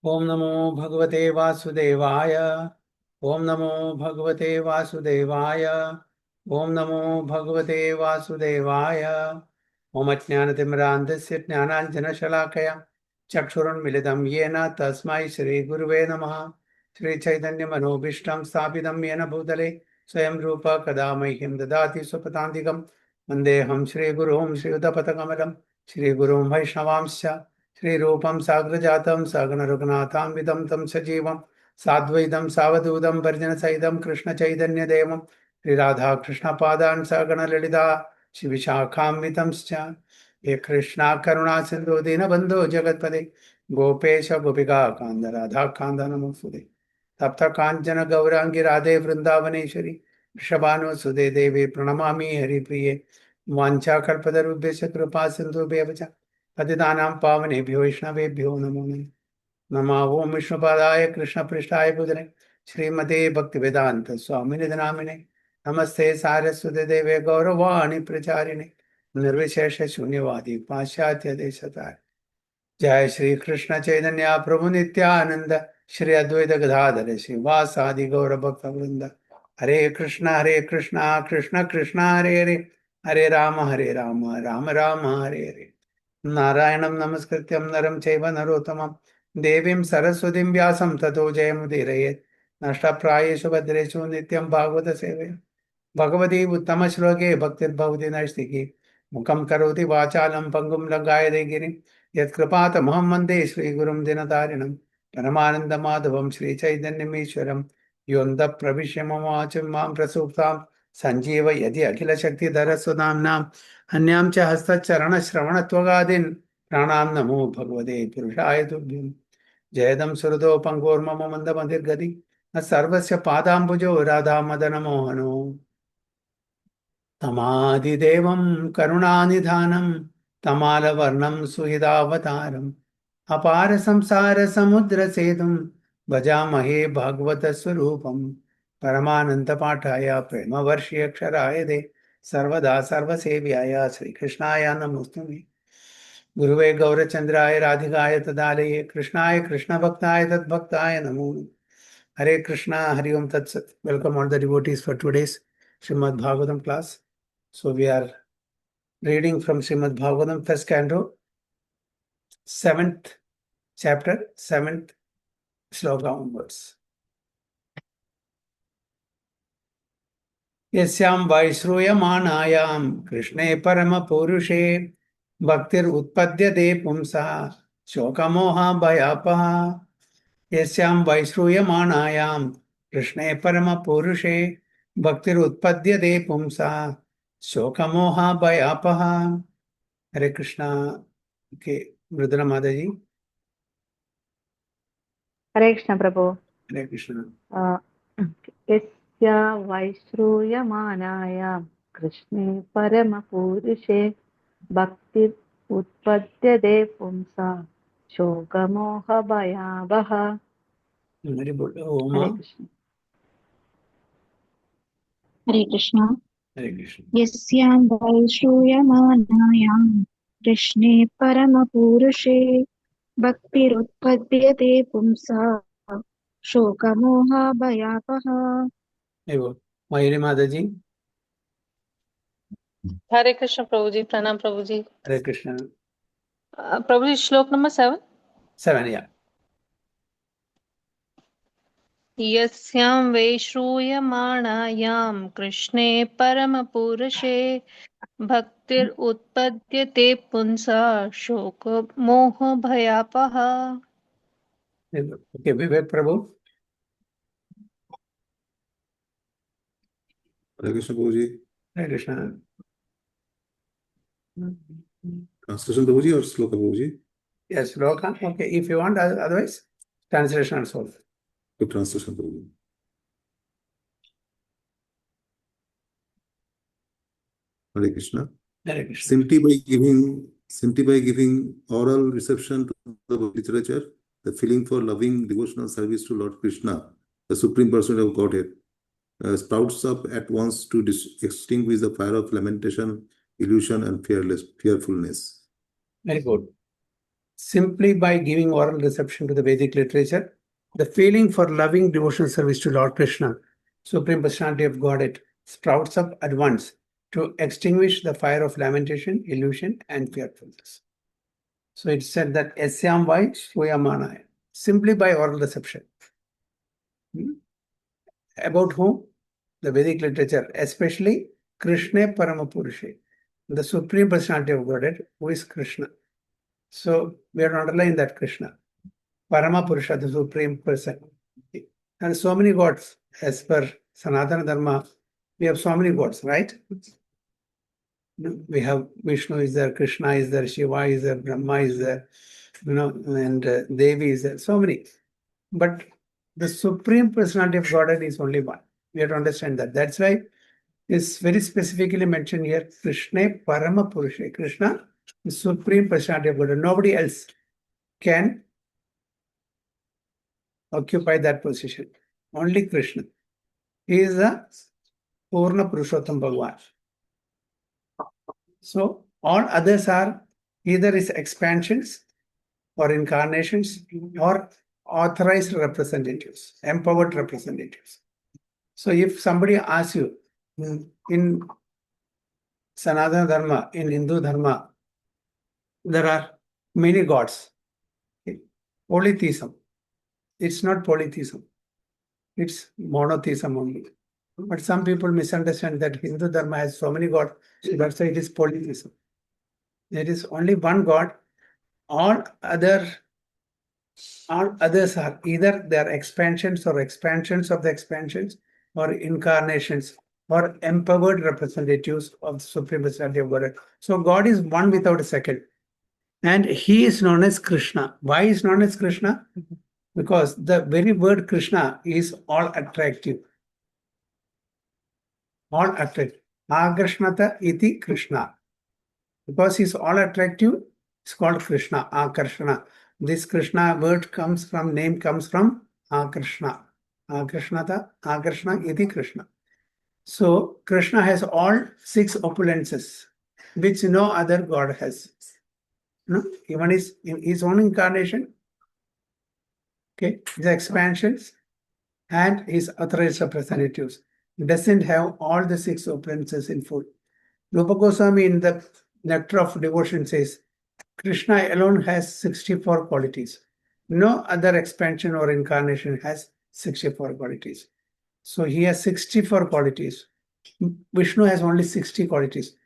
ओम नमो भगवते वासुदेवाय। ओम नमो भगवते वासुदेवाय। ओम नमो भगवते वासुदेवाय। ओम अज्ञानतिमिरान्धस्य ज्ञानाञ्जनशलाकया चक्षुरुन्मिलितं येन तस्मै श्रीगुरुवे नमः। श्रीचैतन्यमनोभीष्टं स्थापितं येन भूतले स्वयं रूप कदा मह्यं ददाति स्वपदान्तिकं। वन्देऽहं श्रीगुरुं श्रीयुतपथकमलं श्रीगुरुं वैष्णवांश्च श्रीरूपं साग्रजातं सगणरघुनाथान्वितं तं सजीवं साद्वैतं सावधूतं परिजनसहितं कृष्णचैतन्यदेवं श्रीराधाकृष्णपादान् सगणललिता शिविशाखान्वितंश्च। हे कृष्णा करुणा सिन्धु दीनबन्धो जगत्पते गोपेश गोपिका कान्द राधा कान्द नमोस्तुते। तप्त काञ्चन गौराङ्गी राधे वृन्दावनेश्वरी वृषभानुसुते देवी प्रणमामि हरिप्रिये। वाञ्छाकल्पतरुभ्यश्च कृपा सिन्धुभ्येव च पतितानां पावनेभ्यो वैष्णवेभ्यो नमो नमः। नमः ओं विष्णुपादाय कृष्णपृष्ठाय भूतले श्रीमते भक्तिवेदान्त स्वामिने नामिने नमस्ते सारस्वते देवे गौरवाणी प्रचारिणे निर्विशेष शून्यवादी पाश्चात्य देशताय। जय श्री कृष्ण चैतन्य प्रभु नित्यानंद श्री अद्वैत गदाधर श्रीवासादि गौर भक्त वृंद। हरे कृष्ण कृष्ण कृष्ण हरे हरे हरे राम राम राम हरे हरे। नारायणं नमस्कृत्यं नरं चैव नरोत्तमं देवीं सरस्वतीं व्यासं ततो जयमुदीरयेत्। नष्टप्रायेषु भद्रेषु नित्यं भागवत सेवया भगवती उत्तमश्लोके भक्तिर्भवति नैष्टिकी। मुखं करोति वाचालं पङ्गुं लङ्घायते गिरिं यत्कृपातमहं वन्दे श्रीगुरुं दिनतारिणं परमानन्दमाधवं श्रीचैतन्यमीश्वरं योऽन्तः प्रविश्य मम वाचं मां प्रसूप्तां सञ्जीवयति अखिलशक्तिधरस्वधाम्नां अन्यां च हस्तचरणश्रवणत्वगादीन् प्राणां नमो भगवते पुरुषाय तुभ्यं। जयदं सुहृदो पङ्गोर्मम मन्दमतिर्गति सर्वस्य पादाम्बुजो राधामदनमोहनो तमादिदेवं करुणानिधानं तमालवर्णं सुहृदावतारम् अपार संसार समुद्र सेतुं भजामहे भागवत स्वरूपं परमानंद पाठाय प्रेमवर्षीय क्षराय दे सर्वदा सर्वसेव्याय श्रीकृष्णाय नमोस्तुते। गुरुवे गौरचंद्राय राधिकाय तदालये कृष्णाय कृष्णभक्ताय तद्भक्ताय नमो नमः। हरे कृष्णा हरि ओम तत्सत। Welcome all the devotees for today's Srimad Bhagavatam class. So we are reading from Srimad Bhagavatam first canto, 7th chapter, 7th shloka onwards. यस्यां वैश्रूयमाणायां कृष्णे परमपुरुषे भक्तिरुत्पद्यते पुंसः शोकमोहभयापः। यस्यां वैश्रूयमाणायां कृष्णे परमपुरुषे भक्तिरुत्पद्यते पुंसः शोकमोहभयापः। हरे कृष्णा के मृदुला माता जी। हरे कृष्ण प्रभु। हरे कृष्ण। यस्य वैश्रूयमाणायां कृष्णे परमपुरुषे भक्ति उत्पद्यते पुंसा शोकमोहभयावः। हरे बोलो ओम। हरे कृष्ण। हरे कृष्ण। हरे कृष्ण। यस्यां वैश्रूयमाणायां कृष्णे परमपुरुषे भक्तिरुत्पद्यते पुंसा शोकमोहभयापः। मयूरी माता जी। हरे कृष्ण प्रभु जी, प्रणाम प्रभु जी। हरे कृष्ण। प्रभु जी श्लोक नंबर 7 या यस्यां वैश्रूयमाणायां कृष्णे परमपुरुषे भक्तिरुत्पद्यते पुंसा शोकमोहभयापः। ओके विवेक प्रभु। हरे कृष्ण प्रभु जी। हरे कृष्ण। ट्रांसलेशन प्रभु जी और श्लोक प्रभु जी। Yes, Loka. Okay, if you want, otherwise, translation also. तो translation Prabhu ji. Hare Krishna. Hare Krishna. Simply by giving oral reception to the literature, the feeling for loving devotional service to Lord Krishna, the Supreme Personality of Godhead, sprouts up at once to extinguish the fire of lamentation, illusion, and fearfulness. Very good. simply by giving oral reception to the Vedic literature, the feeling for loving devotional service to Lord Krishna, Supreme Personality of Godhead, sprouts up at once to extinguish the fire of lamentation, illusion, and fearfulness. So it said that Yasyam Vai Shvoyamanaya, simply by oral reception. About whom? The Vedic literature, especially Krishna Paramapurushe, the Supreme Personality of Godhead, who is Krishna. So we are underlying that Krishna, Paramapurusha, the Supreme Person. And so many gods, as per Sanatana Dharma, we have so many gods, right? We have Vishnu is there, Krishna is there, Shiva is there, Brahma is there, and Devi is there, so many. But the Supreme Personality of Godhead is only one. We have to understand that. That's why it's very specifically mentioned here, Krishna Parama Purusha. Krishna is Supreme Personality of Godhead. Nobody else can occupy that position. Only Krishna. He is the Purna Purushottam Bhagavan. So all others are either his expansions or incarnations or authorized representatives, empowered representatives. So if somebody asks you, in Sanatana Dharma, in Hindu Dharma, there are many gods. Polytheism. It's not polytheism. It's monotheism only. But some people misunderstand that Hindu Dharma has so many gods. So that's why it is polytheism. There is only one God. All others are either they are expansions or expansions of the expansions or incarnations or empowered representatives of the Supreme Personality of Godhead. So God is one without a second. And he is known as Krishna. Why is known as Krishna? Because the very word Krishna is all attractive. All attractive. Agrshnata iti Krishna. Because he's all attractive, it's called Krishna, Akarshana. This Krishna word name comes from Akarshana. Akrshnata, Akarshana iti Krishna. So Krishna has all 6 opulences, which no other god has. Even in his own incarnation, okay, the expansions and his authorized representatives doesn't have all the 6 opulences in full. Rupa Goswami in the Nectar of Devotion says, Krishna alone has 64 qualities. No other expansion or incarnation has 64 qualities. So he has 64 qualities. Vishnu has only 60 qualities.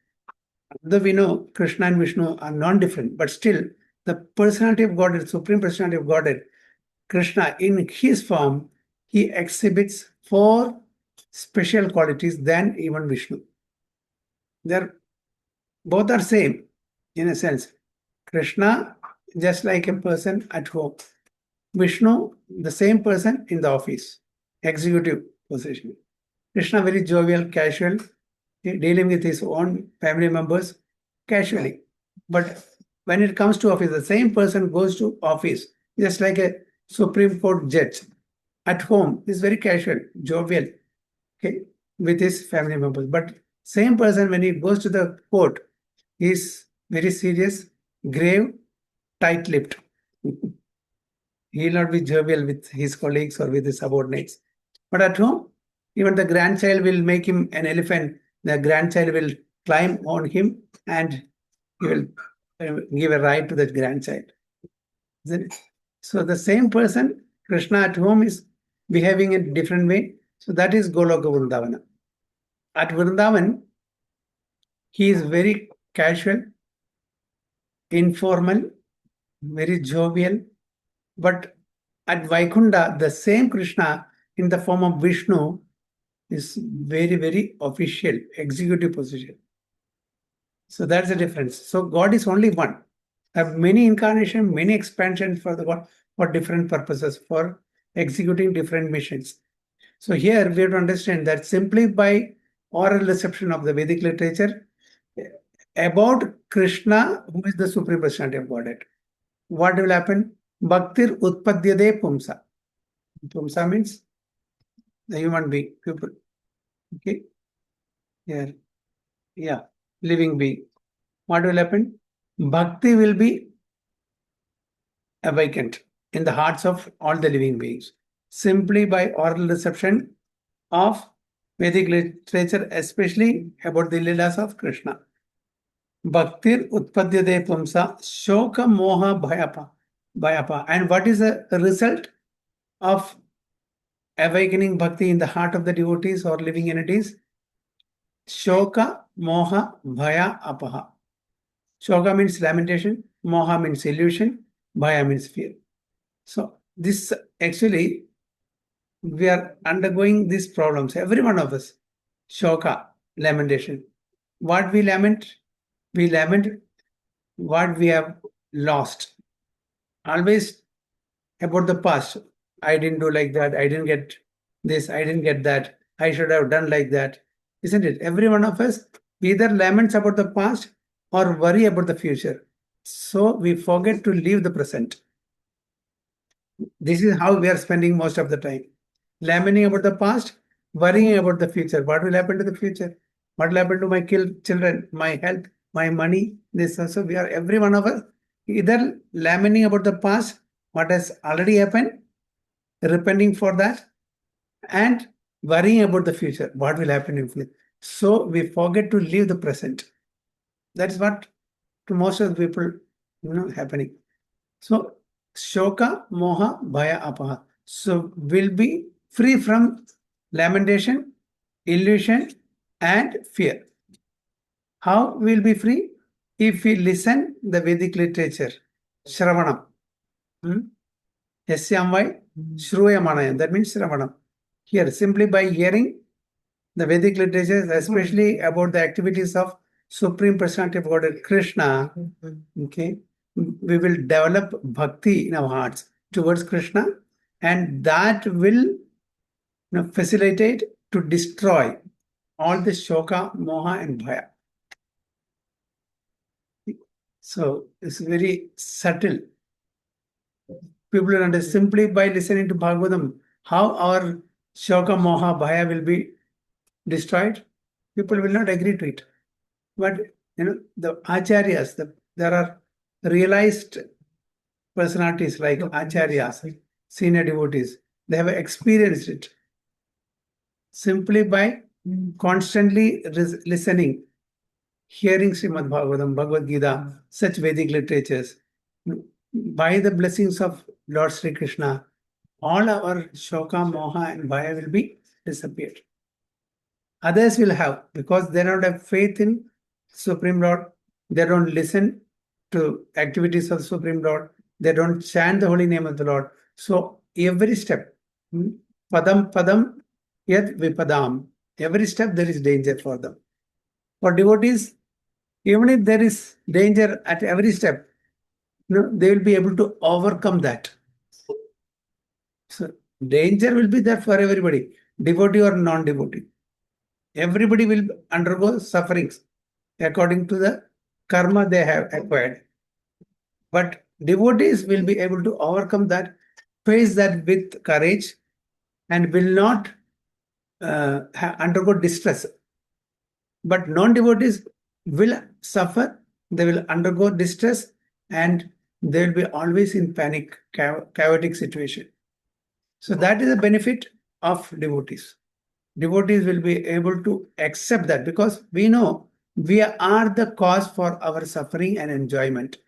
Though we know Krishna and Vishnu are non-different, but still the personality of Godhead, Supreme Personality of Godhead, Krishna, in his form, he exhibits 4 special qualities than even Vishnu. Both are same in a sense. Krishna, just like a person at home. Vishnu, the same person in the office, executive position. Krishna, very jovial, casual, dealing with his own family members casually. But when it comes to office, the same person goes to office, just like a Supreme Court judge. At home, is very casual, jovial, okay, with his family members. But same person, when he goes to the court, is very serious, grave, tight-lipped. He will not be jovial with his colleagues or with his subordinates. But at home, even the grandchild will make him an elephant. The grandchild will climb on him and he will give a ride to the grandchild. Isn't it? So the same person, Krishna at home, is behaving in a different way. So that is Goloka Vrindavana. At Vrindavan, he is very casual, informal, very jovial. But at Vaikunta, the same Krishna in the form of Vishnu is very, very official, executive position. So that's the difference. So God is only one. Have many incarnations, many expansions for the God for different purposes, for executing different missions. So here we have to understand that simply by oral reception of the Vedic literature about Krishna, who is the Supreme Personality of Godhead, what will happen? Bhaktir utpadyade pumsa. Pumsa means the human being, people. Okay. Here. Yeah. Living being. What will happen? Bhakti will be awakened in the hearts of all the living beings simply by oral reception of Vedic literature, especially about the Leelas of Krishna. Bhaktir utpadyate pumsa shoka moha bhayapa. And what is the result of awakening bhakti in the heart of the devotees or living entities? Shoka moha bhaya apaha. Shoka means lamentation, moha means illusion, bhaya means fear. So this actually, we are undergoing these problems, every one of us. Shoka, lamentation. What we lament? We lament what we have lost. Always about the past. I didn't do like that. I didn't get this. I didn't get that. I should have done like that. Isn't it? Every one of us either laments about the past or worry about the future. So we forget to live the present. This is how we are spending most of the time. Lamenting about the past, worrying about the future. What will happen to the future? What will happen to my children, my health, my money? This also, we are, every one of us, either lamenting about the past, what has already happened, repenting for that, and worrying about the future. What will happen in future? So we forget to live the present. That's what to most of the people, happening. So shoka, moha, bhaya, apaha. So we'll be free from lamentation, illusion, and fear. How we'll be free? If we listen the Vedic literature, Shravanam. Yasyamvai Shruyamanayam. That means Shravanam. Here, simply by hearing the Vedic literature, especially about the activities of Supreme Personality of Godhead Krishna, okay, we will develop bhakti in our hearts towards Krishna, and that will facilitate to destroy all the shoka, moha, and bhaya. So it's very subtle. People will understand simply by listening to Bhagavatam how our shoka, moha, bhaya will be destroyed. People will not agree to it. But the acharyas, there are realized personalities like acharyas, senior devotees. They have experienced it simply by constantly listening, hearing Srimad Bhagavatam, Bhagavad Gita, such Vedic literatures. By the blessings of Lord Sri Krishna, all our shoka, moha, and bhaya will be disappeared. Others will have, because they don't have faith in Supreme Lord, they don't listen to activities of Supreme Lord, they don't chant the holy name of the Lord. So every step, padam yad vipadam, every step there is danger for them. For devotees, even if there is danger at every step, they will be able to overcome that. So danger will be there for everybody, devotee or non-devotee. Everybody will undergo sufferings according to the karma they have acquired. But devotees will be able to overcome that, face that with courage, and will not undergo distress. But non-devotees will suffer, they will undergo distress, and they will be always in panic, chaotic situation. So that is the benefit of devotees. Devotees will be able to accept that, because we know we are the cause for our suffering and enjoyment.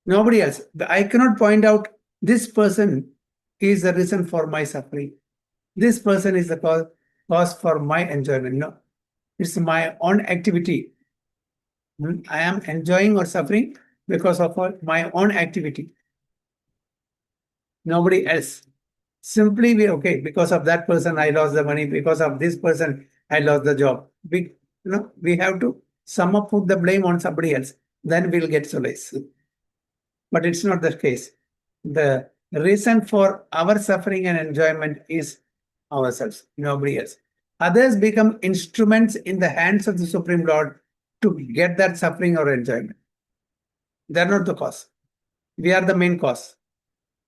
Nobody else. I cannot point out this person is the reason for my suffering. This person is the cause for my enjoyment. No, it's my own activity. I am enjoying or suffering because of my own activity. Nobody else. Simply because of that person I lost the money, because of this person I lost the job. We have to put the blame on somebody else. Then we'll get solace. But it's not the case. The reason for our suffering and enjoyment is ourselves, nobody else. Others become instruments in the hands of the Supreme Lord to get that suffering or enjoyment. They're not the cause. We are the main cause.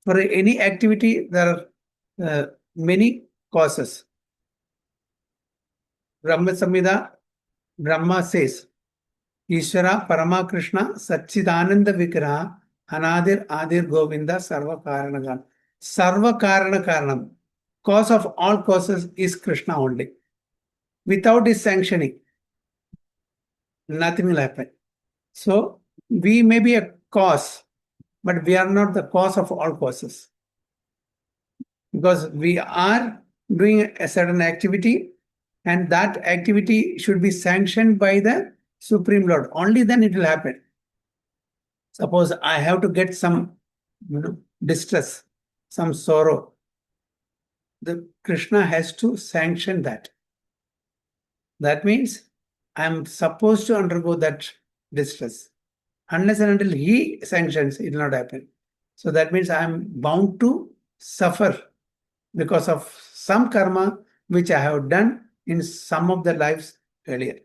For any activity, there are many causes. Brahma Samhita, Brahma says, Ishvara Parama Krishna Satchidananda Vigraha Anadir Adir Govinda Sarva Karanagan. Sarva Karana Karanam. Cause of all causes is Krishna only. Without his sanctioning, nothing will happen. So we may be a cause, but we are not the cause of all causes. Because we are doing a certain activity, and that activity should be sanctioned by the Supreme Lord. Only then it will happen. Suppose I have to get some distress, some sorrow. The Krishna has to sanction that. That means I am supposed to undergo that distress. Unless and until he sanctions, it will not happen. So that means I am bound to suffer because of some karma which I have done in some of the lives earlier.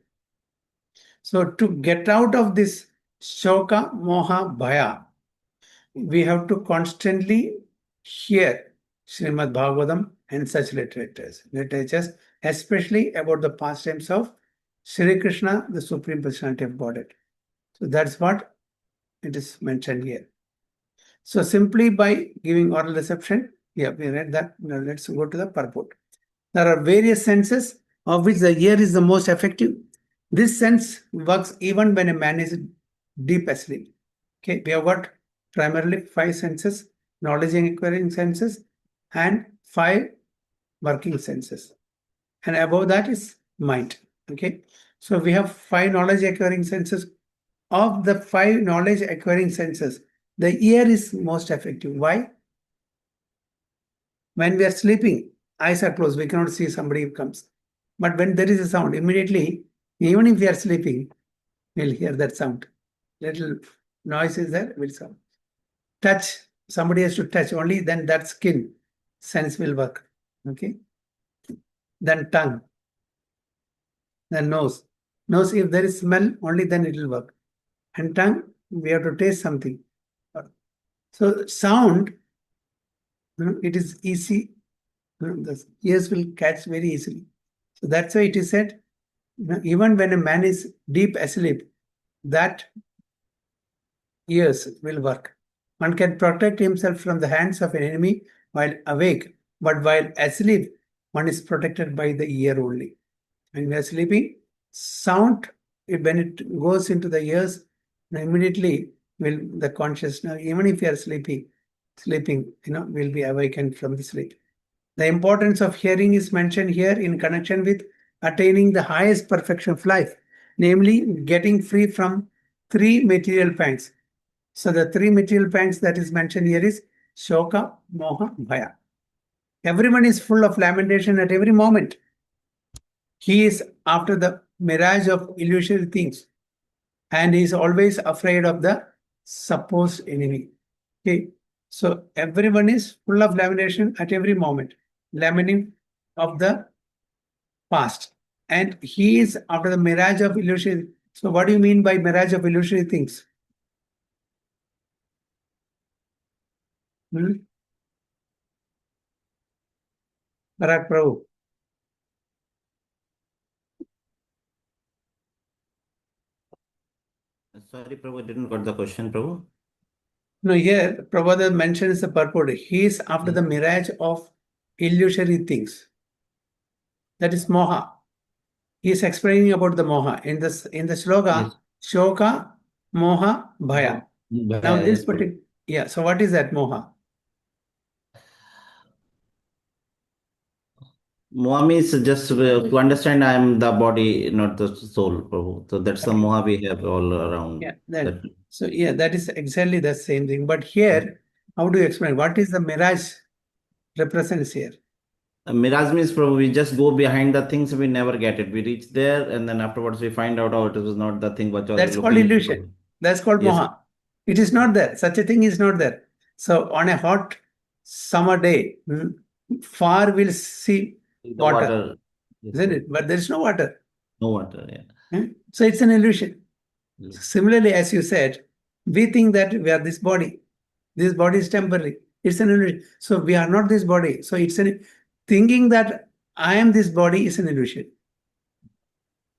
So to get out of this shoka, moha, bhaya, we have to constantly hear Srimad Bhagavatam and such literatures, especially about the pastimes of Sri Krishna, the Supreme Personality of Godhead. So that's what it is mentioned here. So simply by giving oral reception, yeah, we read that. Now let's go to the purport. There are various senses, of which the ear is the most effective. This sense works even when a man is deep asleep. Okay, we have got primarily 5 senses: knowledge acquiring senses and 5 working senses. And above that is mind. Okay, so we have 5 knowledge acquiring senses. Of the 5 knowledge acquiring senses, the ear is most effective. Why? When we are sleeping, eyes are closed, we cannot see somebody who comes. But when there is a sound, immediately, even if we are sleeping, we'll hear that sound. Little noise is there, will sound. Touch, somebody has to touch, only then that skin sense will work. Okay. Then tongue. Then nose. Nose, if there is smell, only then it will work. And tongue, we have to taste something. So sound, it is easy. The ears will catch very easily. So that's why it is said, even when a man is deep asleep, that ears will work. One can protect himself from the hands of an enemy while awake, but while asleep, one is protected by the ear only. When we are sleeping, sound, when it goes into the ears, immediately will the consciousness, even if you are sleeping, will be awakened from the sleep. The importance of hearing is mentioned here in connection with attaining the highest perfection of life, namely getting free from 3 material pangs. So the 3 material pangs that is mentioned here is shoka, moha, bhaya. Everyone is full of lamentation at every moment. He is after the mirage of illusory things, and he is always afraid of the supposed enemy. Okay, so everyone is full of lamentation at every moment, lamenting of the past, and he is after the mirage of illusory. So what do you mean by mirage of illusory things? Parag Prabhu. Sorry, Prabhu, I didn't got the question, Prabhu. No, here Prabhupada mentions the purport. He is after the mirage of illusory things. That is moha. He is explaining about the moha in the shloka. Yes. Shoka, moha, bhaya. Now this particular, so what is that moha? Moha means just to understand I am the body, not the soul, Prabhu. So that's the moha we have all around. Yeah, that is exactly the same thing. But here, how do you explain? What is the mirage represents here? Mirage means, Prabhu, we just go behind the things, we never get it. We reach there and then afterwards we find out, oh, it was not the thing. That's called illusion. That's called moha. It is not there. Such a thing is not there. So on a hot summer day, far we'll see water. Isn't it? But there is no water. No water, yeah. So it's an illusion. Similarly, as you said, we think that we are this body. This body is temporary. It's an illusion. So we are not this body. So it's thinking that I am this body is an illusion.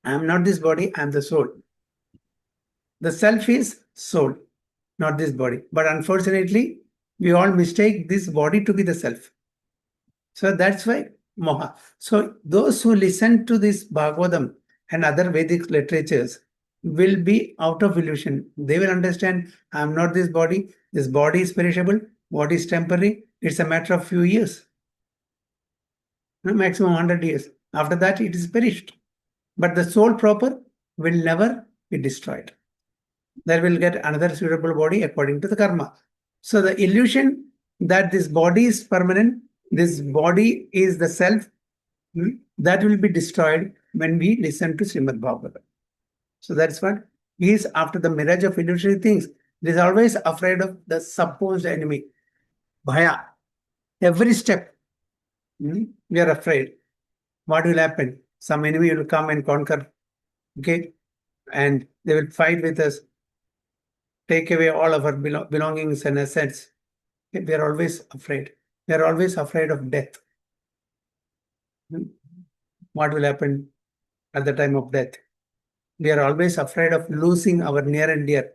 I am not this body, I am the soul. The self is soul. not this body. But unfortunately, we all mistake this body to be the self. So that's why moha. So those who listen to this Bhagavatam and other Vedic literatures will be out of illusion. They will understand, I am not this body is perishable, what is temporary, it's a matter of few years. Maximum 100 years. After that, it is perished. But the soul proper will never be destroyed. There will get another suitable body according to the karma. So the illusion that this body is permanent, this body is the self, that will be destroyed when we listen to Srimad Bhagavatam. So that's what he is after the mirage of illusory things. He is always afraid of the supposed enemy. Bhaya. Every step, we are afraid. What will happen? Some enemy will come and conquer. Okay? And they will fight with us, take away all of our belongings and assets. We are always afraid. We are always afraid of death. What will happen at the time of death? We are always afraid of losing our near and dear,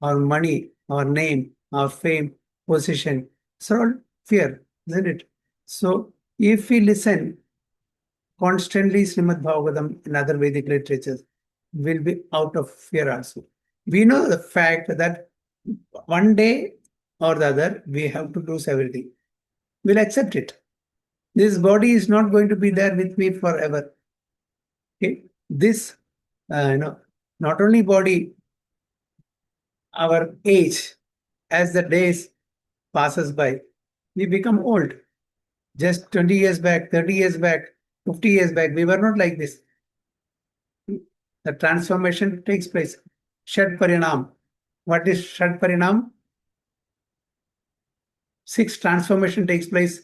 our money, our name, our fame, position. It's all fear, isn't it? So if we listen constantly Srimad Bhagavatam and other Vedic literatures, we'll be out of fear also. We know the fact that one day or the other, we have to lose everything. We'll accept it. This body is not going to be there with me forever. Okay? This, not only body, our age, as the days passes by, we become old. Just 20 years back, 30 years back, 50 years back, we were not like this. The transformation takes place. Shad Parinam. What is Shad Parinam? 6 transformation takes place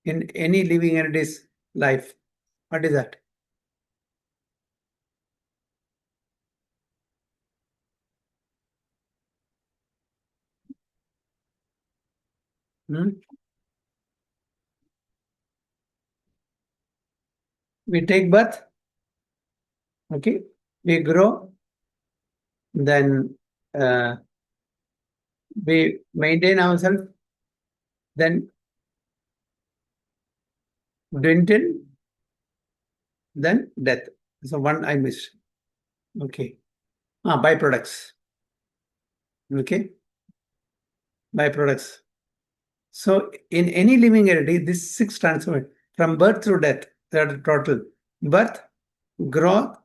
in any living entity's life. What is that? We take birth, okay, we grow, then we maintain ourselves, then dwindle, then death. So one I missed. Okay. Byproducts. Okay. Byproducts. So in any living entity, this 6 transformation from birth through death, that are total birth, growth,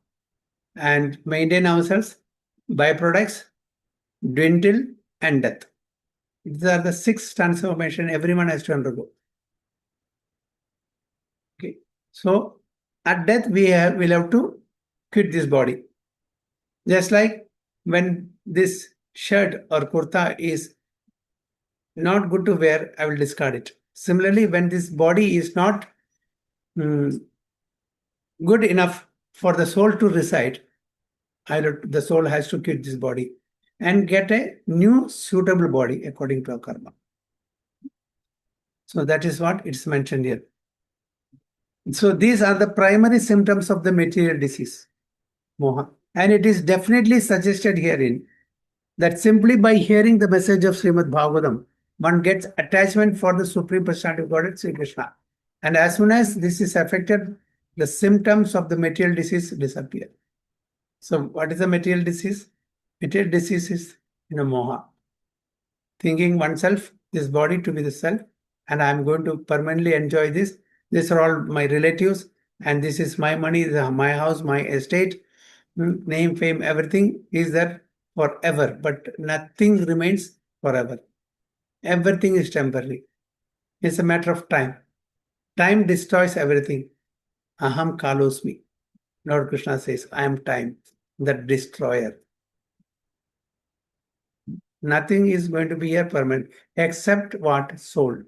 and maintain ourselves, byproducts, dwindle, and death. These are the 6 transformation everyone has to undergo. Okay. So at death, we'll have to quit this body. Just like when this shirt or kurta is not good to wear, I will discard it. Similarly, when this body is not good enough for the soul to reside, the soul has to quit this body and get a new suitable body according to our karma. So that is what it's mentioned here. So these are the primary symptoms of the material disease, moha. And it is definitely suggested herein that simply by hearing the message of Srimad Bhagavatam, one gets attachment for the Supreme Personality of Godhead, Sri Krishna. And as soon as this is affected, the symptoms of the material disease disappear. So what is the material disease? Material disease is moha. Thinking oneself, this body to be the self, and I am going to permanently enjoy this. These are all my relatives, and this is my money, my house, my estate, name, fame, everything is there forever, but nothing remains forever. Everything is temporary. It's a matter of time. Time destroys everything. Aham kalosmi. Lord Krishna says, I am time, the destroyer. Nothing is going to be here permanent except what? Soul.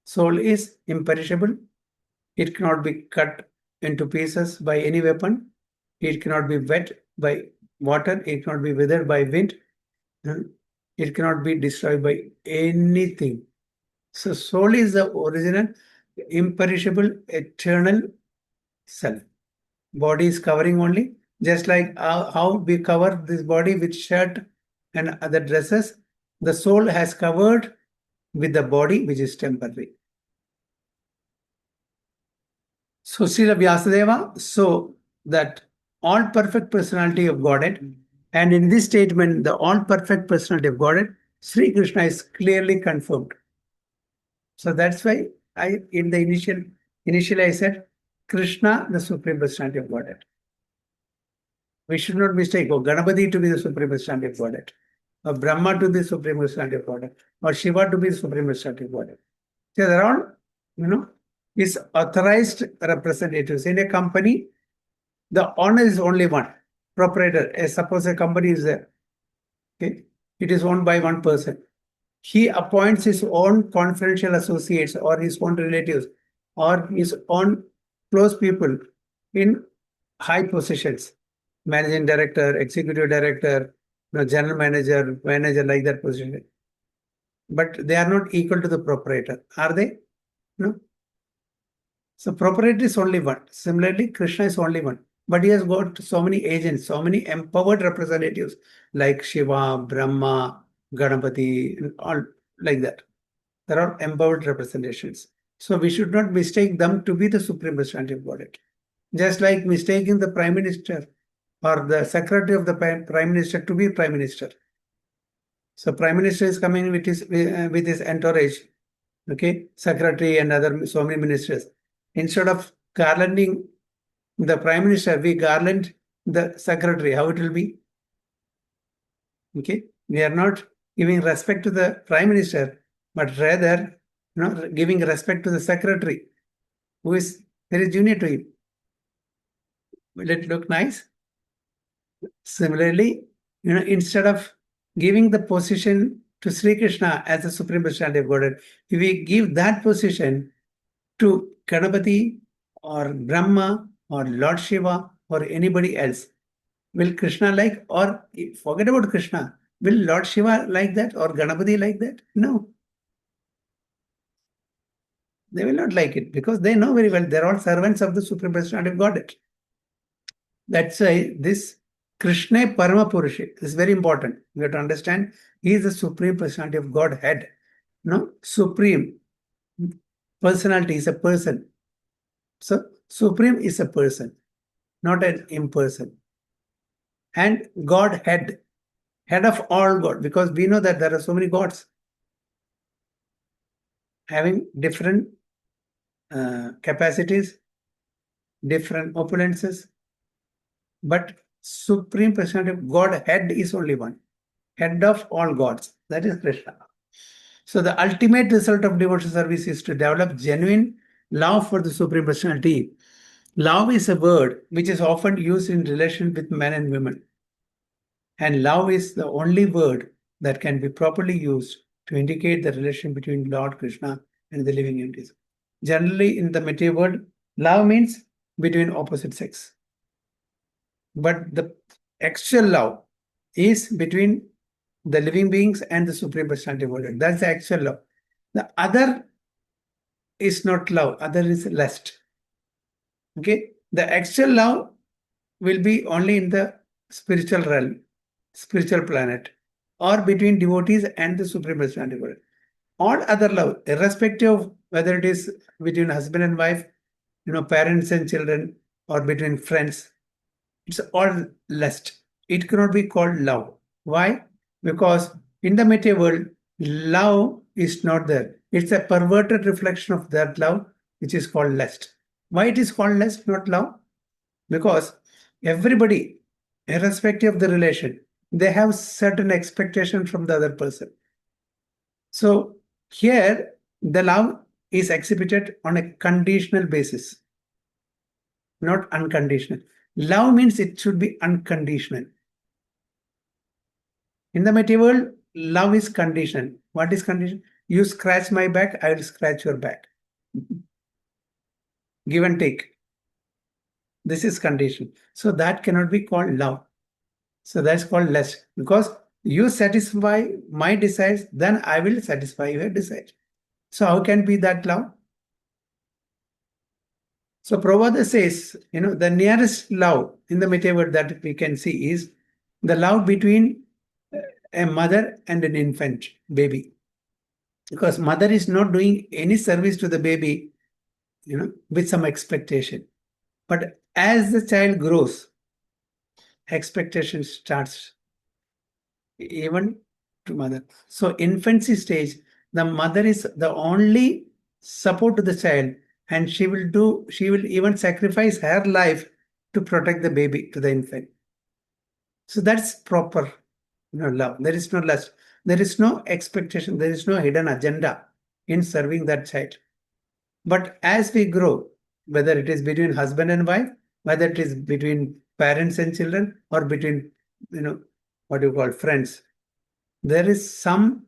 Soul is imperishable. It cannot be cut into pieces by any weapon. It cannot be wet by water. It cannot be withered by wind. It cannot be destroyed by anything. So soul is the original, imperishable, eternal self. Body is covering only, just like how we cover this body with shirt and other dresses. the soul has covered with the body which is temporary. So Srila Vyasadeva, so that all perfect personality of Godhead, and in this statement, the all perfect personality of Godhead, Sri Krishna is clearly confirmed. So that's why in the initially I said Krishna, the Supreme Personality of Godhead. We should not mistake Ganapati to be the Supreme Personality of Godhead, or Brahma to be the Supreme Personality of Godhead, or Shiva to be the Supreme Personality of Godhead. So they're all, is authorized representatives. In a company, the owner is only one, proprietor. Suppose a company is there. Okay, it is owned by one person. He appoints his own confidential associates or his own relatives or his own close people in high positions, managing director, executive director, general manager, like that position. But they are not equal to the proprietor, are they? No. So proprietor is only one. Similarly, Krishna is only one. But he has got so many agents, so many empowered representatives like Shiva, Brahma, Ganapati, all like that. There are empowered representations. So we should not mistake them to be the Supreme Personality of Godhead. Just like mistaking the Prime Minister or the Secretary of the Prime Minister to be Prime Minister. So Prime Minister is coming with his entourage, okay, Secretary and other so many ministers. Instead of garlanding the Prime Minister, we garland the Secretary. How it will be? Okay, we are not giving respect to the Prime Minister, but rather giving respect to the Secretary, who is very junior to him. Will it look nice? Similarly, instead of giving the position to Sri Krishna as the Supreme Personality of Godhead, if we give that position to Ganapati or Brahma or Lord Shiva or anybody else, will Krishna like, or forget about Krishna, will Lord Shiva like that or Ganapati like that? No. They will not like it because they know very well they're all servants of the Supreme Personality of Godhead. That's why this Krishna Parama Purusha is very important. You have to understand he is the Supreme Personality of Godhead. No, Supreme personality is a person. So Supreme is a person, not an imperson. And Godhead, head of all God, because we know that there are so many gods having different capacities, different opulences, but Supreme Personality of Godhead is only one, head of all gods, that is Krishna. So the ultimate result of devotional service is to develop genuine love for the Supreme Personality. Love is a word which is often used in relation with men and women. And love is the only word that can be properly used to indicate the relation between Lord Krishna and the living entities. Generally, in the material world, love means between opposite sex. But the actual love is between the living beings and the Supreme Personality of Godhead. That's the actual love. The other is not love, other is lust. Okay? The actual love will be only in the spiritual realm, spiritual planet, or between devotees and the Supreme Personality of Godhead. All other love, irrespective of whether it is between husband and wife, parents and children, or between friends, it's all lust. It cannot be called love. Why? Because in the material world, love is not there. It's a perverted reflection of that love, which is called lust. Why it is called lust, not love? Because everybody, irrespective of the relation, they have certain expectation from the other person. So here, the love is exhibited on a conditional basis, not unconditional. Love means it should be unconditional. In the material world, love is conditional. What is conditional? You scratch my back, I will scratch your back. Give and take. This is conditional. So that cannot be called love. So that's called lust. Because you satisfy my desires, then I will satisfy your desires. So how can be that love? So Prabhupada says, the nearest love in the material world that we can see is the love between a mother and an infant baby. Because mother is not doing any service to the baby, with some expectation. But as the child grows, expectation starts even to mother. So infancy stage, the mother is the only support to the child, and she will even sacrifice her life to protect the baby, to the infant. So that's proper love. There is no lust. There is no expectation. There is no hidden agenda in serving that child. But as we grow, whether it is between husband and wife, whether it is between parents and children, or between, what you call friends, there is some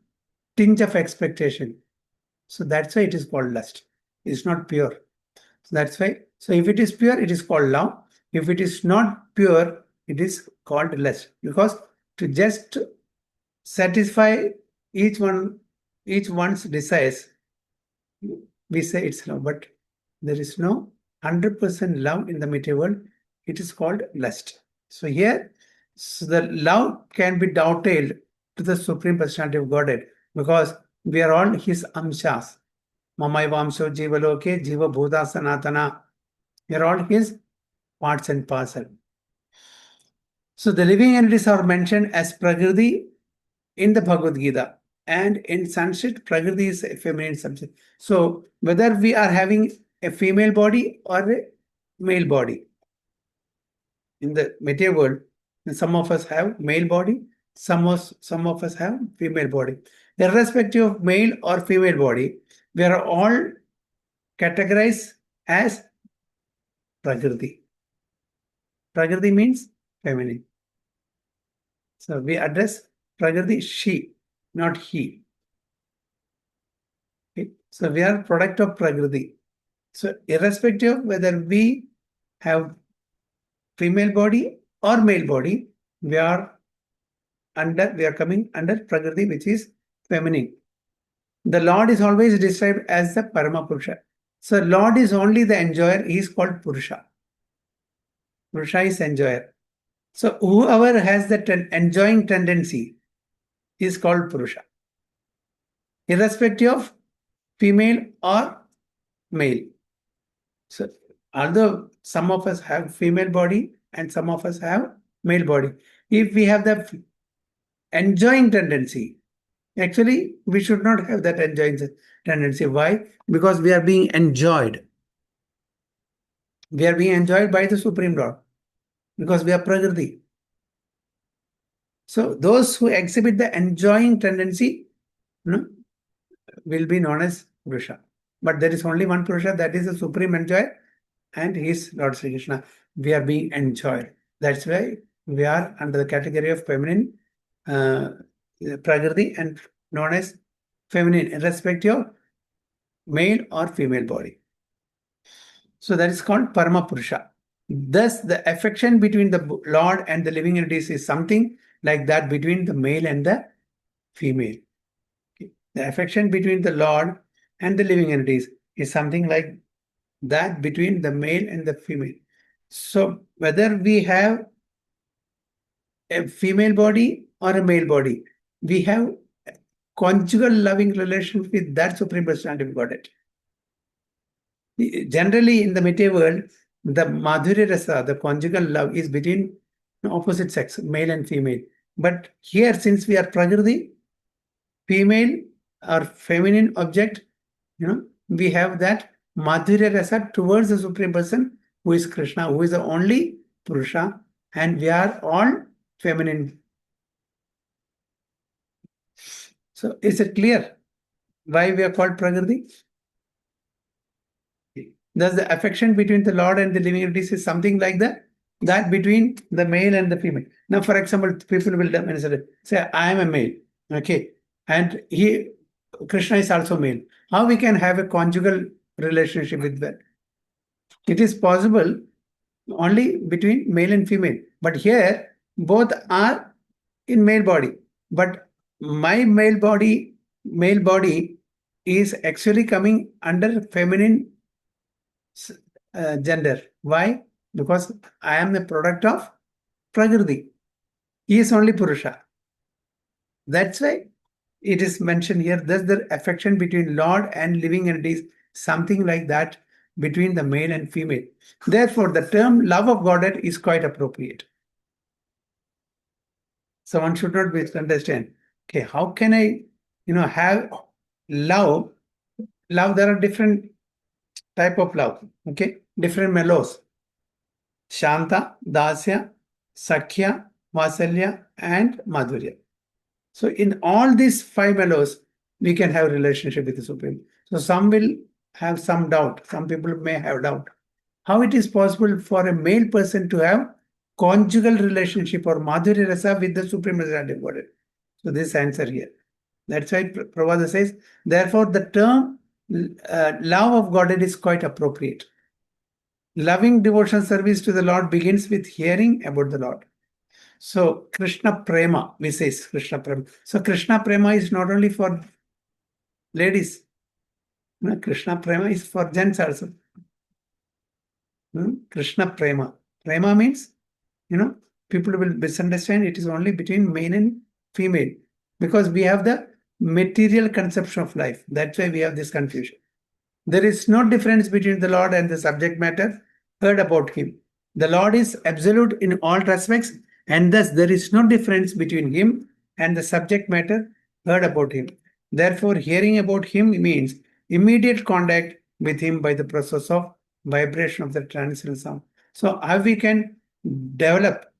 tinge of expectation. So that's why it is called lust. It's not pure. So that's why. So if it is pure, it is called love. If it is not pure, it is called lust. Because to just satisfy each one's desires, we say it's love. But there is no 100% love in the material world. It is called lust. So here, the love can be dovetailed to the Supreme Personality of Godhead, because we are all His amshas. Mamai Vamso Jiva Loke, Jiva Bhuta Sanatana. We are all His parts and parcel. So the living entities are mentioned as Prakriti in the Bhagavad Gita. And in Sanskrit, Prakriti is a feminine subject. So whether we are having a female body or a male body, in the material world, some of us have male body, some of us have female body. Irrespective of male or female body, we are all categorized as Prakriti. Prakriti means feminine. So we address Prakriti, she, not he. Okay? So we are product of Prakriti. So irrespective of whether we have female body or male body, we are coming under Prakriti, which is feminine. The Lord is always described as the Parama Purusha. So Lord is only the enjoyer. He is called Purusha. Purusha is enjoyer. So whoever has that enjoying tendency is called Purusha, irrespective of female or male. So although some of us have female body and some of us have male body, if we have the enjoying tendency, actually we should not have that enjoying tendency. Why? Because we are being enjoyed. We are being enjoyed by the Supreme Lord, because we are Prakriti. So those who exhibit the enjoying tendency, will be known as Purusha. But there is only one Purusha, that is the Supreme Enjoyer, and he is Lord Sri Krishna. We are being enjoyed. That's why we are under the category of feminine Prakriti and known as feminine, irrespective of male or female body. So that is called Parama Purusha. Thus, the affection between the Lord and the living entities is something like that between the male and the female. The affection between the Lord and the living entities is something like that between the male and the female. So whether we have a female body or a male body, we have a conjugal loving relation with that Supreme Personality of Godhead. Generally, in the material world, the Madhurya Rasa, the conjugal love, is between opposite sex, male and female. But here, since we are Prakriti, female or feminine object, we have that Madhurya Rasa towards the Supreme Person, who is Krishna, who is the only Purusha, and we are all feminine. So is it clear why we are called Prakriti? Thus the affection between the Lord and the living entities is something like that between the male and the female. Now, for example, people will say, I am a male, okay, and Krishna is also male. How we can have a conjugal relationship with that? It is possible only between male and female. But here, both are in male body. But my male body is actually coming under feminine gender. Why? Because I am the product of Prakriti. He is only Purusha. That's why it is mentioned here. Thus, the affection between Lord and living entities, something like that between the male and female. Therefore, the term love of Godhead is quite appropriate. So one should not misunderstand. Okay, how can I, have love? Love, there are different type of love. Okay, different mellows. Shanta, Dasya, Sakhya, Vasalya, and Madhurya. So in all these five mellows, we can have relationship with the Supreme. So some will have some doubt. Some people may have doubt. How it is possible for a male person to have conjugal relationship or Madhurya Rasa with the Supreme Representative Godhead? So this answer here. That's why Prabhupada says, therefore the term love of Godhead is quite appropriate. Loving devotional service to the Lord begins with hearing about the Lord. So Krishna Prema, we say Krishna Prema. So Krishna Prema is not only for ladies. No, Krishna Prema is for gents also. Krishna Prema. Prema means, people will misunderstand it is only between male and female because we have the material conception of life. That's why we have this confusion. There is no difference between the Lord and the subject matter heard about him. The Lord is absolute in all respects, and thus there is no difference between him and the subject matter heard about him. Therefore, hearing about him means immediate contact with him by the process of vibration of the transcendental sound. So, how we can develop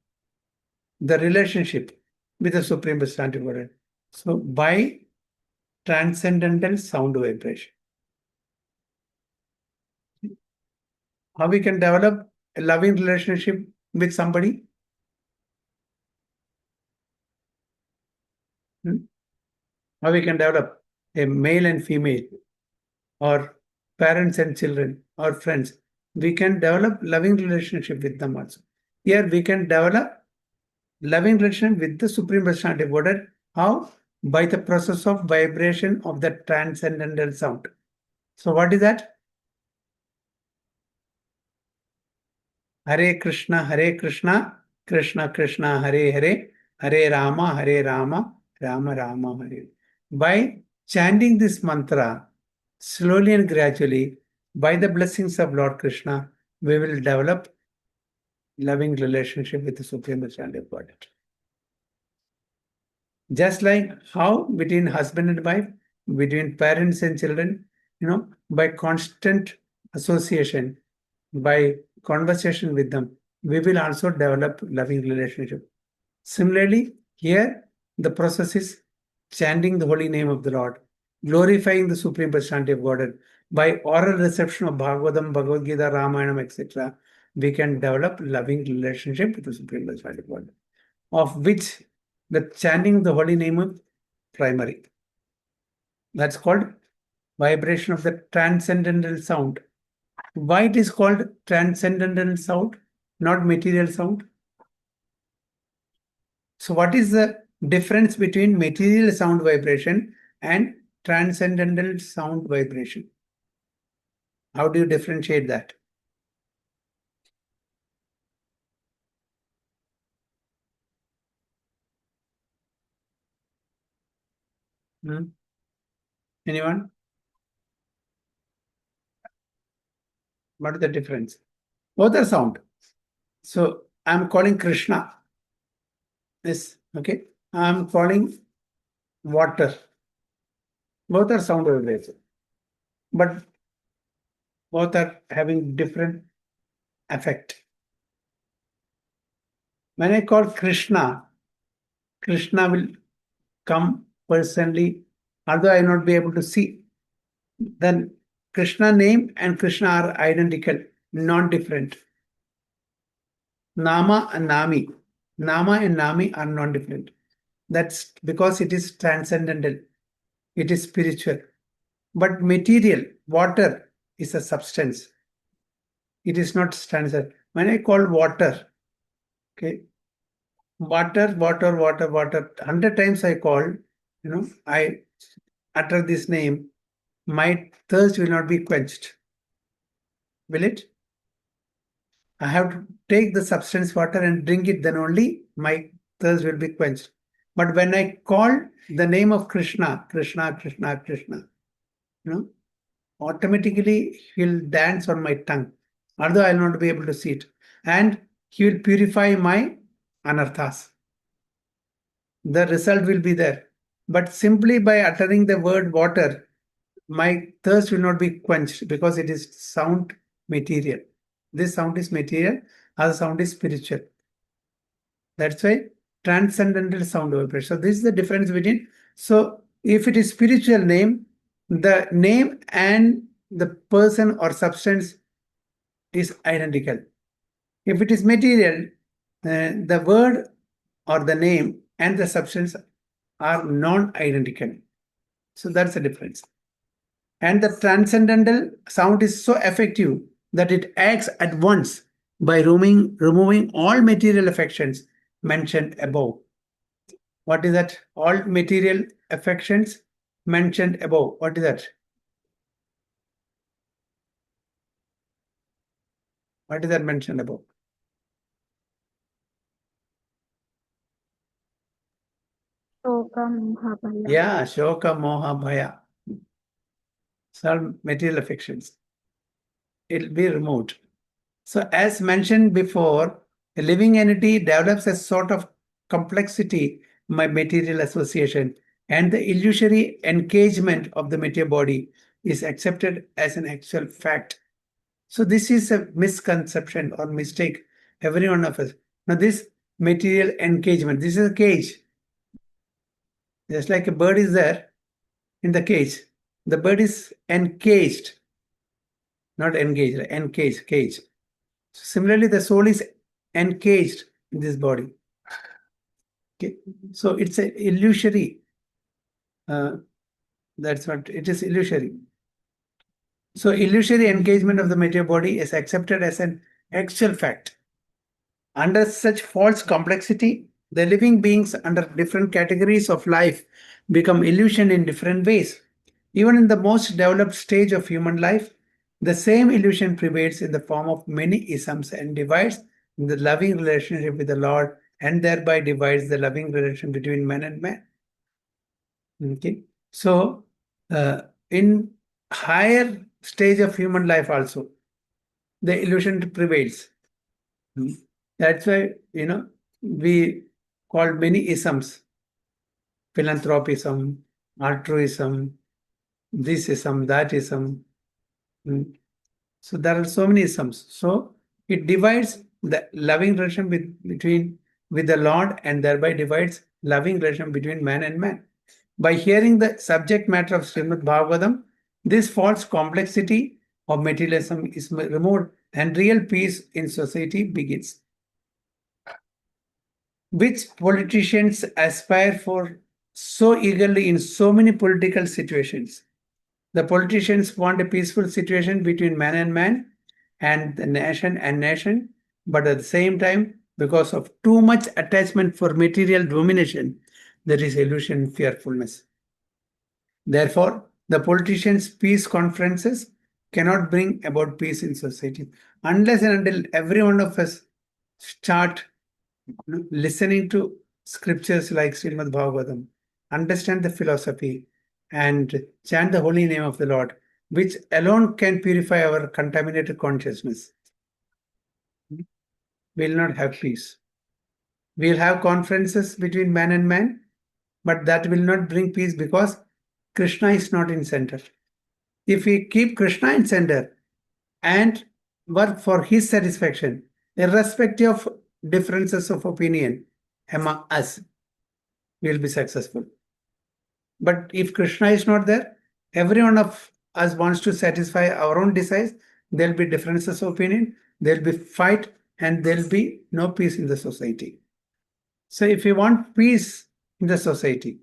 the relationship with the Supreme Personality Godhead? So, by transcendental sound vibration. How we can develop a loving relationship with somebody? How we can develop a male and female, or parents and children, or friends? We can develop loving relationship with them also. Here we can develop loving relationship with the Supreme Personality Godhead. How? By the process of vibration of the transcendental sound. So what is that? Hare Krishna, Krishna Krishna, Hare Hare, Hare Rama, Rama Rama, Hare. By chanting this mantra slowly and gradually, by the blessings of Lord Krishna, we will develop loving relationship with the Supreme Personality of Godhead. Just like how between husband and wife, between parents and children, by constant association, by conversation with them, we will also develop loving relationship. Similarly, here the process is chanting the holy name of the Lord, glorifying the Supreme Personality of Godhead. By oral reception of Bhagavatam, Bhagavad Gita, Ramayanam, etc., we can develop loving relationship with the Supreme Personality of Godhead, of which the chanting the holy name is primary. That's called vibration of the transcendental sound. Why it is called transcendental sound, not material sound? So what is the difference between material sound vibration and transcendental sound vibration? How do you differentiate that? Anyone? What is the difference? Both are sound. So I'm calling Krishna. Yes, okay. I'm calling water. Both are sound vibration. But both are having different effect. When I call Krishna, Krishna will come personally, although I will not be able to see. Then Krishna name and Krishna are identical, not different. Nama and Nami. Nama and Nami are not different. That's because it is transcendental. It is spiritual. But material, water, is a substance. It is not standard. When I call water, okay, water, 100 times I call, I utter this name, my thirst will not be quenched. Will it? I have to take the substance water and drink it, then only my thirst will be quenched. But when I call the name of Krishna, Krishna, Krishna, Krishna, automatically he'll dance on my tongue, although I'll not be able to see it. And he will purify my anarthas. The result will be there. But simply by uttering the word water, my thirst will not be quenched because it is sound material. This sound is material, other sound is spiritual. That's why transcendental sound vibration. So this is the difference between. So if it is spiritual name, the name and the person or substance is identical. If it is material, the word or the name and the substance are non-identical. So that's the difference. And the transcendental sound is so effective that it acts at once by removing all material affections mentioned above. What is that? All material affections mentioned above. What is that? What is that mentioned above? Shokam Mahabhaya. Yeah, Shoka, Moha, Bhaya. Some material affections. It will be removed. So as mentioned before, a living entity develops a sort of complexity by material association, and the illusory engagement of the material body is accepted as an actual fact. So this is a misconception or mistake, every one of us. Now this material engagement, this is a cage. Just like a bird is there in the cage. The bird is encaged, not engaged, encaged, cage. Similarly, the soul is encaged in this body. Okay, so it's a illusory. That's what it is, illusory. So illusory engagement of the material body is accepted as an actual fact. Under such false complexity, the living beings under different categories of life become illusioned in different ways. Even in the most developed stage of human life, the same illusion prevails in the form of many isms and divides the loving relationship with the Lord and thereby divides the loving relation between man and man. Okay, so in higher stage of human life also, the illusion prevails. That's why, we call many isms, philanthropism, altruism, this ism, that ism. So there are so many isms. So it divides the loving relation with the Lord and thereby divides loving relation between man and man. By hearing the subject matter of Srimad Bhagavatam, this false complexity of materialism is removed and real peace in society begins. Which politicians aspire for so eagerly in so many political situations? The politicians want a peaceful situation between man and the nation and nation, but at the same time, because of too much attachment for material domination, there is illusion and fearfulness. Therefore, the politicians' peace conferences cannot bring about peace in society unless and until every one of us start listening to scriptures like Srimad Bhagavatam, understand the philosophy, and chant the holy name of the Lord, which alone can purify our contaminated consciousness. We will not have peace. We will have conferences between man and man, but that will not bring peace because Krishna is not in center. If we keep Krishna in center and work for his satisfaction, irrespective of differences of opinion among us, we will be successful. But if Krishna is not there, every one of us wants to satisfy our own desires, there will be differences of opinion, there will be fight, and there will be no peace in the society. So if you want peace in the society,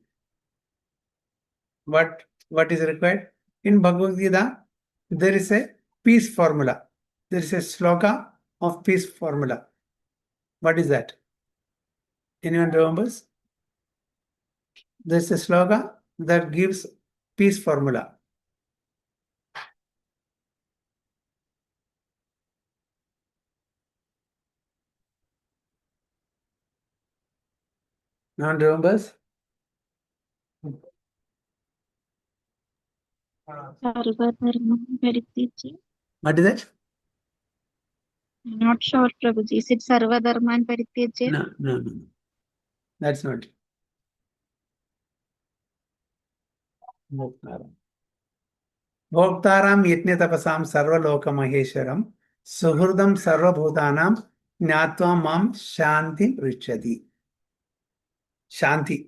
what is required? In Bhagavad Gita, there is a peace formula. There is a sloka of peace formula. What is that? Anyone remembers? There's a sloka that gives peace formula. No one remembers? Sarvadharman Parityajya. What is that? I'm not sure, Prabhuji. Is it Sarvadharman Parityajya? No, no, no. That's not it. Bhoktaram. Bhoktaram yatne tapasam sarvaloka maheswaram suhurdam sarvabhutanam jnatva mam shanti richati. Shanti.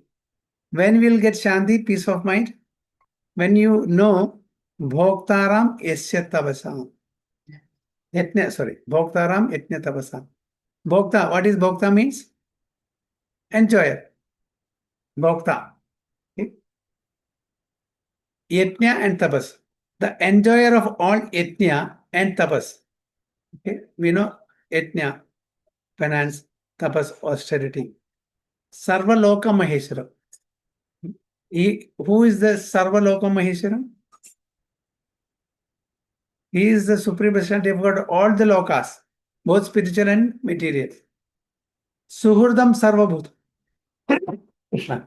When we'll get shanti, peace of mind? When you know Bhoktaram yasya tapasam. Bhoktaram yatne tapasam. Bhokta, what is Bhokta means? Enjoyer. Bhokta. Okay. Yajna and tapas. The enjoyer of all yajna and tapas. Okay. We know yajna, penance, tapas, austerity. Sarvaloka Maheshwaram. Who is the Sarvaloka Maheshwaram? He is the supreme personality of God, all the lokas, both spiritual and material. Suhurdam Sarvabhut. Krishna.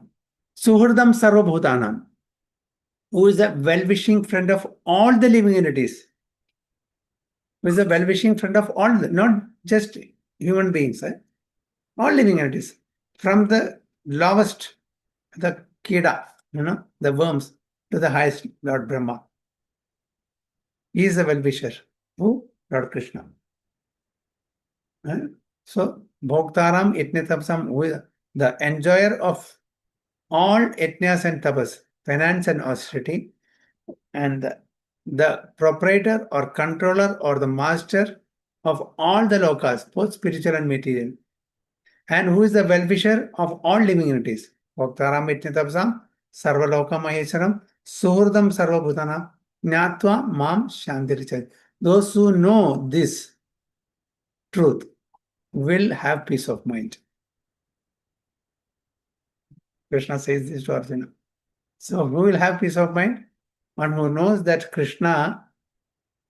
Suhurdam Sarvabhutanam. Who is the well-wishing friend of all the living entities. Who is the well-wishing friend of all, not just human beings, all living entities. From the lowest, the kida, the worms, to the highest Lord Brahma. He is the well-wisher. Who? Lord Krishna. So, Bhoktaram Yatne Tapasam, who is the enjoyer of all yatnas and tapas, penance and austerity, and the proprietor or controller or the master of all the lokas, both spiritual and material. And who is the well-wisher of all living entities? Bhoktaram Yatne Tapasam, Sarvaloka Maheswaram, Suhurdam Sarvabhutana, Jnatva Mam Shantirichay. Those who know this truth will have peace of mind. Krishna says this to Arjuna. So who will have peace of mind? One who knows that Krishna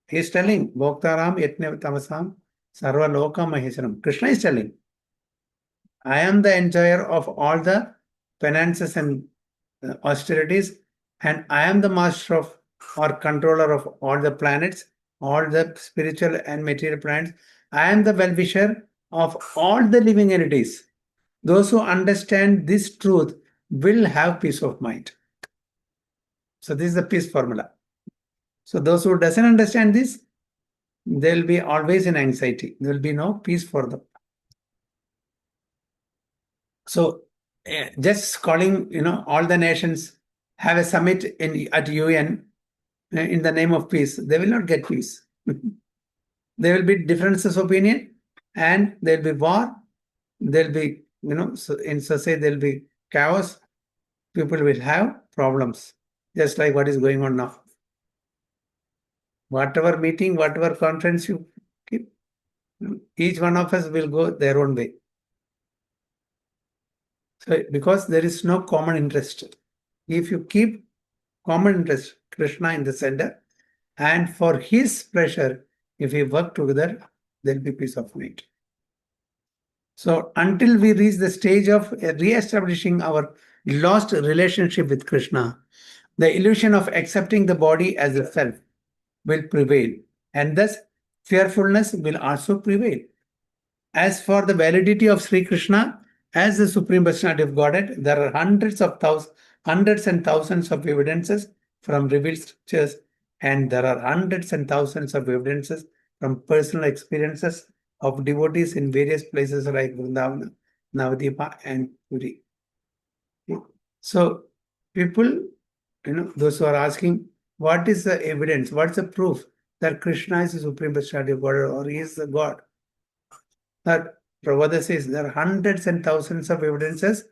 is telling, Bhoktaram Yatne Tamasam Sarva Loka Maheswaram. Krishna is telling, I am the enjoyer of all the penances and austerities, and I am the master of or controller of all the planets, all the spiritual and material planets. I am the well-wisher of all the living entities. Those who understand this truth will have peace of mind. So this is the peace formula. So those who doesn't understand this, they'll be always in anxiety. There will be no peace for them. So just calling, all the nations have a summit at UN in the name of peace, they will not get peace. There will be differences of opinion, and there will be war. There will be, in society there will be chaos. People will have problems, just like what is going on now. Whatever meeting, whatever conference you keep, each one of us will go their own way. So, because there is no common interest. If you keep common interest, Krishna in the center, and for his pleasure, if we work together, there will be peace of mind. So until we reach the stage of re-establishing our lost relationship with Krishna, the illusion of accepting the body as a self will prevail, and thus fearfulness will also prevail. As for the validity of Sri Krishna as the Supreme Personality of Godhead, there are hundreds and thousands of evidences from revealed scriptures, and there are hundreds and thousands of evidences from personal experiences of devotees in various places like Vrindavana, Navadvipa, and Puri. So people, those who are asking, what is the evidence? What's the proof that Krishna is the Supreme Personality of God or he is the God? That Prabhupada says there are hundreds and thousands of evidences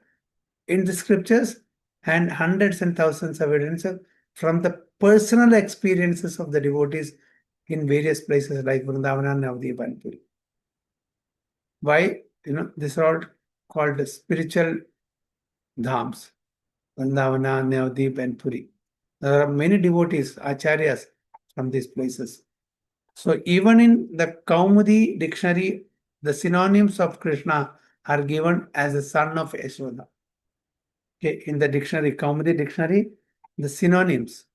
in the scriptures and hundreds and thousands of evidences from the personal experiences of the devotees in various places like Vrindavana, Navadvipa, and Puri. Why? These are all called spiritual dhams. Vrindavana, Navadvip, and Puri. There are many devotees, acharyas from these places. So even in the Kaumudi dictionary, the synonyms of Krishna are given as a son of Yashoda. Okay, in the dictionary, Kaumudi dictionary, the synonyms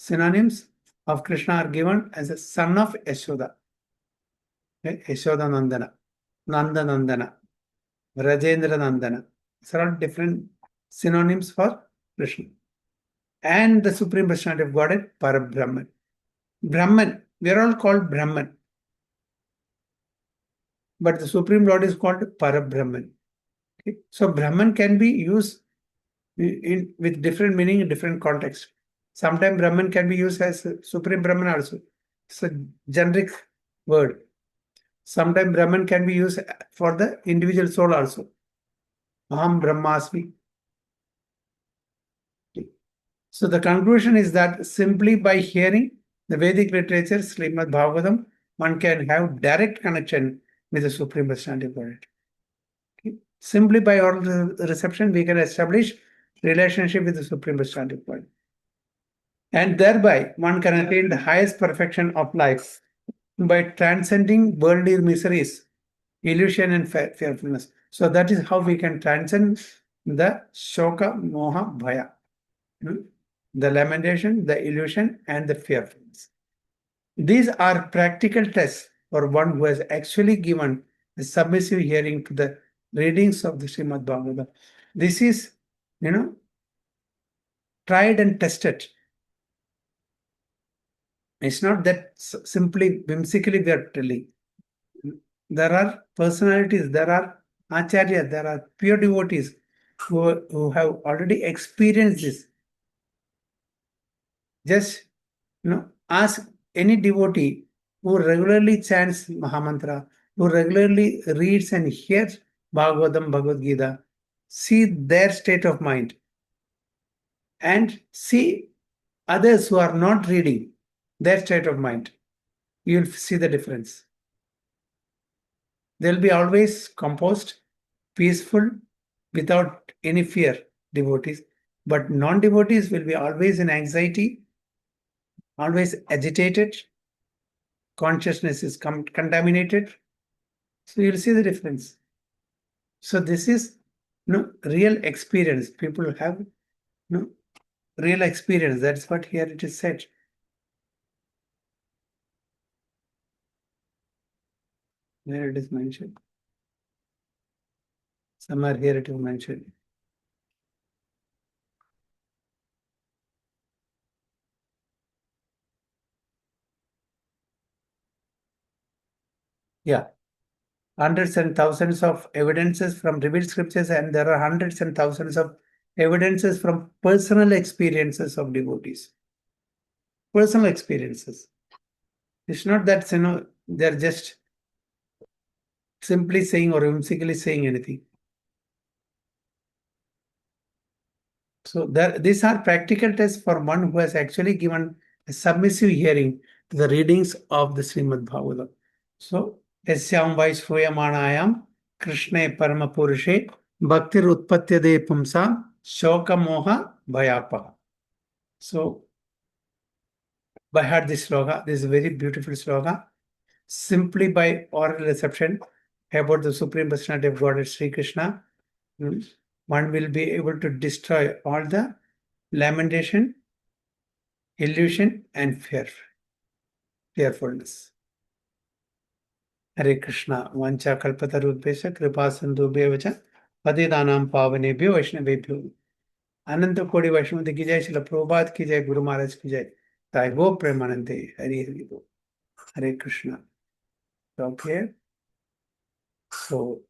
synonyms of Krishna are given as a son of Yashoda. Okay? Yashoda Nandana, Nanda Nandana, Rajendra Nandana. These are all different synonyms for Krishna. And the Supreme Personality of Godhead, Parabrahman. Brahman, we are all called Brahman. But the Supreme Lord is called Parabrahman. Okay? So Brahman can be used with different meaning in different contexts. Sometimes Brahman can be used as Supreme Brahman also. It's a generic word. Sometimes Brahman can be used for the individual soul also. Aham Brahmasmi. So the conclusion is that simply by hearing the Vedic literature, Srimad Bhagavatam, one can have direct connection with the Supreme Personality of Godhead. Okay? Simply by oral reception, we can establish relationship with the Supreme Personality of Godhead. And thereby, one can attain the highest perfection of life by transcending worldly miseries, illusion and fearfulness. So that is how we can transcend the shoka, moha, bhaya. The lamentation, the illusion, and the fearfulness. These are practical tests for one who has actually given a submissive hearing to the readings of the Srimad Bhagavatam. This is, tried and tested. It's not that simply whimsically we are telling. There are personalities, there are acharyas, there are pure devotees who have already experienced this. Just ask any devotee who regularly chants Mahamantra, who regularly reads and hears Bhagavatam, Bhagavad Gita, see their state of mind and see others who are not reading their state of mind. You'll see the difference. They'll be always composed, peaceful, without any fear, devotees. But non-devotees will be always in anxiety, always agitated, consciousness is contaminated. So you'll see the difference. So this is real experience. People have real experience. That's what here it is said. Where it is mentioned. Somewhere here it is mentioned. Yeah. Hundreds and thousands of evidences from revealed scriptures, and there are hundreds and thousands of evidences from personal experiences of devotees. Personal experiences. It's not that they're just simply saying or whimsically saying anything. So these are practical tests for one who has actually given a submissive hearing to the readings of the Srimad Bhagavatam. So, Yasyam vai shuyamanayam Krishne Paramapurushe Bhaktir Utpatyade Pumsam Shoka Moha Bhayapa. So, by heart this sloka, this is a very beautiful sloka. Simply by oral reception about the Supreme Personality of Godhead Sri Krishna, one will be able to destroy all the lamentation, illusion, and fearfulness. Hare Krishna, Vancha Kalpatarudbesha, Kripa Sandhubhya Patidanam Pavanebhyo Vaishnavebhyo. Ananta Kodi Vaishnavati ki jai, Srila Prabhupada ki jai, Guru Maharaj ki jai. Sai Go Premanande, Hare Hare Krishna. Stop here. So